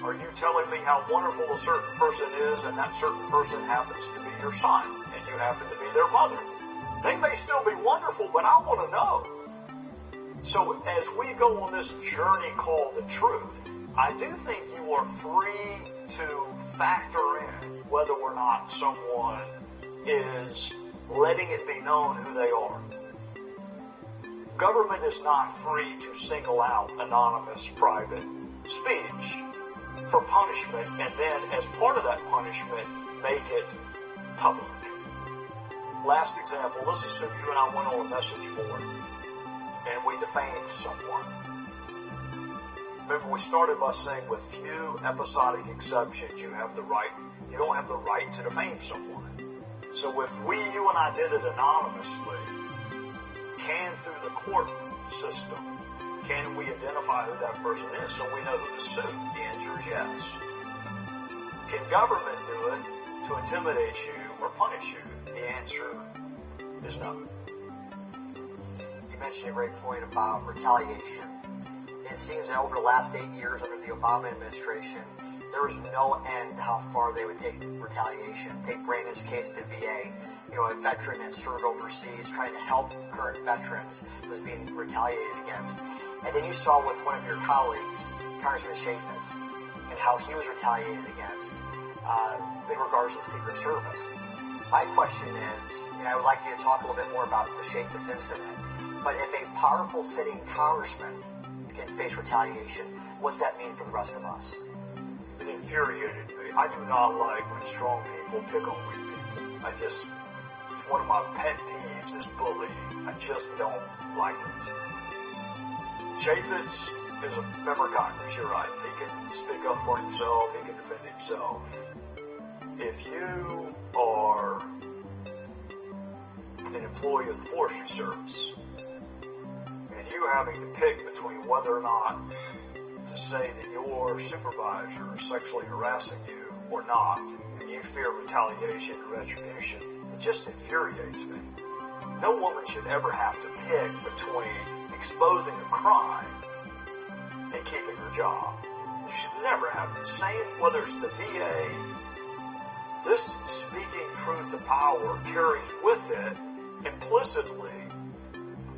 Are you telling me how wonderful a certain person is and that certain person happens to be your son and you happen to be their mother? They may still be wonderful, but I want to know. So as we go on this journey called the truth, I do think you are free to factor in whether or not someone is letting it be known who they are. Government is not free to single out anonymous private speech for punishment and then, as part of that punishment, make it public. Last example, let's assume you and I went on a message board and we defamed someone. Remember, we started by saying with few episodic exceptions, you don't have the right to defame someone. So if you and I did it anonymously, can through the court system, can we identify who that person is so we know who to sue? The answer is yes. Can government do it to intimidate you or punish you? The answer is no. You mentioned a great point about retaliation. It seems that over the last 8 years under the Obama administration, there was no end to how far they would take retaliation. Take Brandon's case at the VA. A veteran that served overseas trying to help current veterans was being retaliated against. And then you saw with one of your colleagues, Congressman Chaffetz, and how he was retaliated against in regards to the Secret Service. My question is, and I would like you to talk a little bit more about the Chaffetz incident, but if a powerful sitting congressman can face retaliation, what's that mean for the rest of us? infuriated me. I do not like when strong people pick on weak people. It's one of my pet peeves is bullying. I just don't like it. Chaffetz is a member of Congress, you're right. He can speak up for himself, he can defend himself. If you are an employee of the Forestry Service, and you having to pick between whether or not to say that your supervisor is sexually harassing you or not, and you fear retaliation or retribution, it just infuriates me. No woman should ever have to pick between exposing a crime and keeping her job. You should never have the same, whether it's the VA. This speaking truth to power carries with it implicitly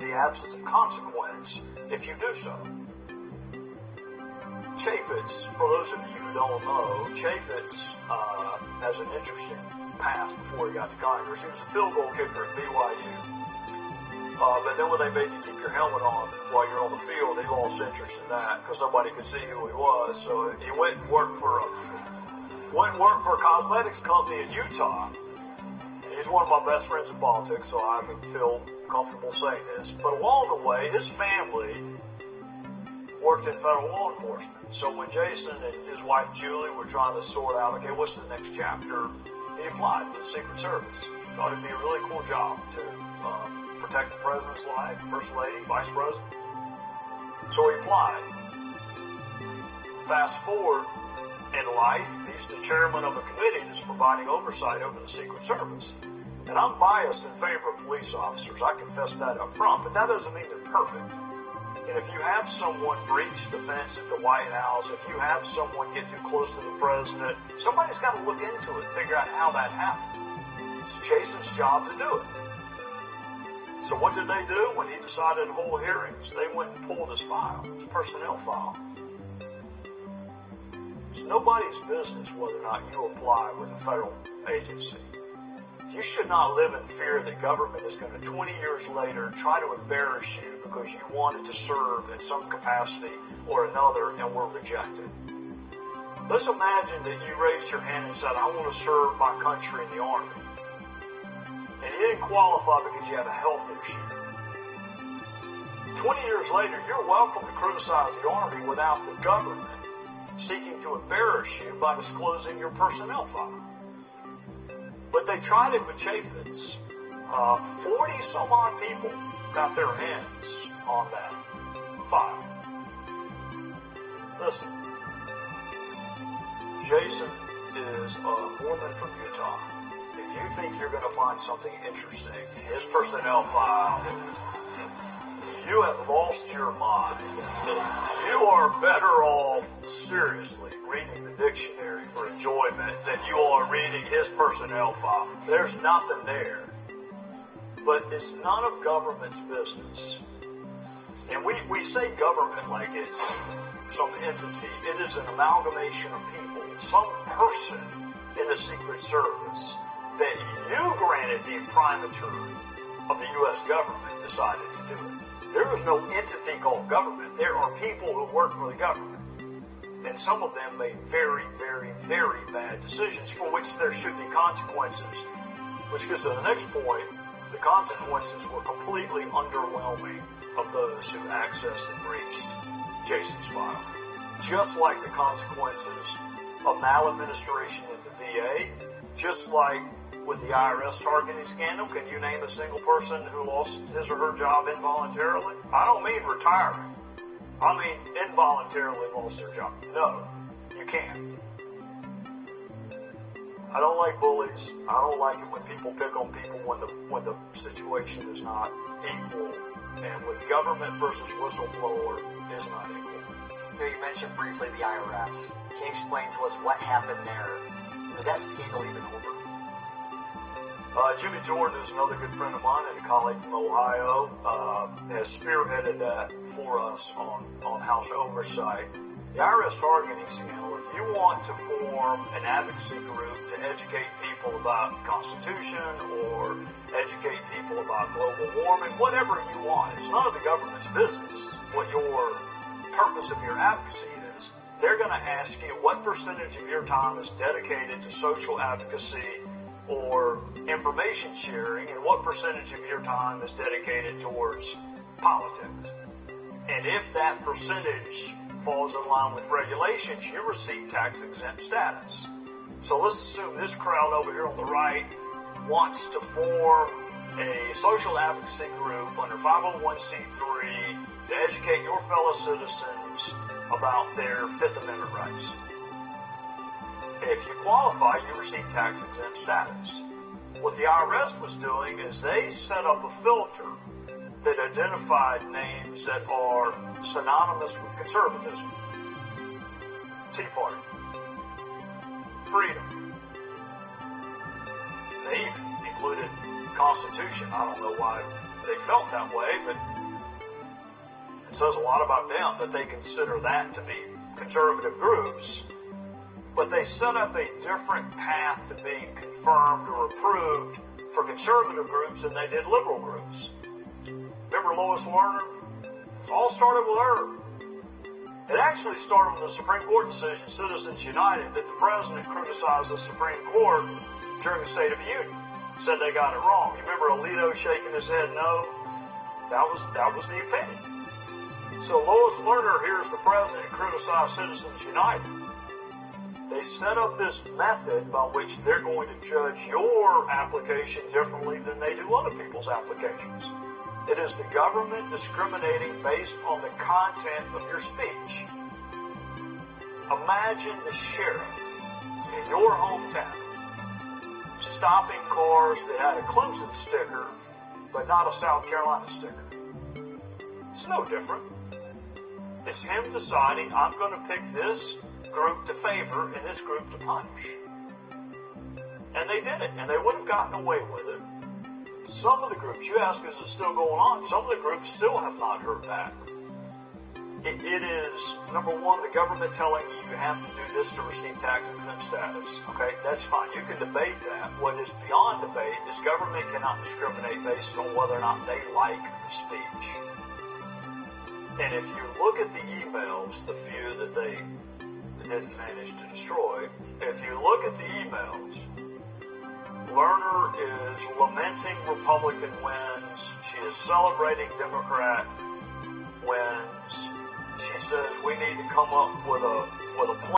the absence of consequence if you do so. Chaffetz, for those of you who don't know, Chaffetz has an interesting past before he got to Congress. He was a field goal kicker at BYU. But then when they made you keep your helmet on while you're on the field, he lost interest in that because nobody could see who he was. So he went and worked for a cosmetics company in Utah. He's one of my best friends in politics, so I feel comfortable saying this. But along the way, his family worked in federal law enforcement. So when Jason and his wife Julie were trying to sort out, okay, what's the next chapter, he applied to the Secret Service. Thought it'd be a really cool job to protect the president's life, first lady, vice president. So he applied. Fast forward in life, he's the chairman of a committee that's providing oversight over the Secret Service. And I'm biased in favor of police officers. I confess that up front, but that doesn't mean they're perfect. And if you have someone breach the fence at the White House, if you have someone get too close to the president, somebody's got to look into it and figure out how that happened. It's Jason's job to do it. So what did they do when he decided to hold hearings? They went and pulled his file, his personnel file. It's nobody's business whether or not you apply with a federal agency. You should not live in fear that government is going to 20 years later try to embarrass you because you wanted to serve in some capacity or another and were rejected. Let's imagine that you raised your hand and said, I want to serve my country in the Army. And you didn't qualify because you had a health issue. 20 years later, you're welcome to criticize the Army without the government seeking to embarrass you by disclosing your personnel file. But they tried it with Chaffetz. 40 some odd people got their hands on that file. Listen, Jason is a Mormon from Utah. If you think you're going to find something interesting in his personnel file, you have lost your mind. You are better off, seriously, reading the dictionary for enjoyment than you are reading his personnel file. There's nothing there. But it's none of government's business. And we say government like it's some entity. It is an amalgamation of people, some person in the Secret Service that you granted the imprimatur of the U.S. government decided to do it. There is no entity called government. There are people who work for the government. And some of them made very, very, very bad decisions for which there should be consequences. Which gets to the next point. The consequences were completely underwhelming of those who accessed and breached Jason's file. Just like the consequences of maladministration at the VA, just like with the IRS targeting scandal, can you name a single person who lost his or her job involuntarily? I don't mean retiring. I mean involuntarily lost their job. No, you can't. I don't like bullies. I don't like it when people pick on people when the situation is not equal. And with government versus whistleblower is not equal. You mentioned briefly the IRS. Can you explain to us what happened there? Is that scandal even over? Jimmy Jordan is another good friend of mine and a colleague from Ohio, has spearheaded that for us on House Oversight. The IRS targeting scandal, if you want to form an advocacy group to educate people about the Constitution or educate people about global warming, whatever you want, it's none of the government's business what your purpose of your advocacy is. they're going to ask you what percentage of your time is dedicated to social advocacy or information sharing, and what percentage of your time is dedicated towards politics. And if that percentage falls in line with regulations, you receive tax-exempt status. So let's assume this crowd over here on the right wants to form a social advocacy group under 501c3 to educate your fellow citizens about their Fifth Amendment rights. If you qualify, you receive tax-exempt status. What the IRS was doing is they set up a filter that identified names that are synonymous with conservatism. Tea Party. Freedom. They even included Constitution. I don't know why they felt that way, but it says a lot about them that they consider that to be conservative groups. But they set up a different path to being confirmed or approved for conservative groups than they did liberal groups. Remember Lois Lerner? It all started with her. It actually started with the Supreme Court decision, Citizens United, that the president criticized the Supreme Court during the State of the Union. Said they got it wrong. You remember Alito shaking his head no? That was the opinion. So Lois Lerner hears the president criticize Citizens United. They set up this method by which they're going to judge your application differently than they do other people's applications. It is the government discriminating based on the content of your speech. Imagine the sheriff in your hometown stopping cars that had a Clemson sticker but not a South Carolina sticker. It's no different. It's him deciding, I'm going to pick this group to favor and this group to punish. And they did it, and they would have gotten away with it. Some of the groups, you ask, is it still going on? Some of the groups still have not heard back. It is, number one, the government telling you you have to do this to receive tax-exempt status. Okay, that's fine. You can debate that. What is beyond debate is government cannot discriminate based on whether or not they like the speech. And if you look at the emails, the few that they didn't manage to destroy, if you look at the emails, Lerner is lamenting Republican wins. She is celebrating Democrat wins. She says we need to come up with a plan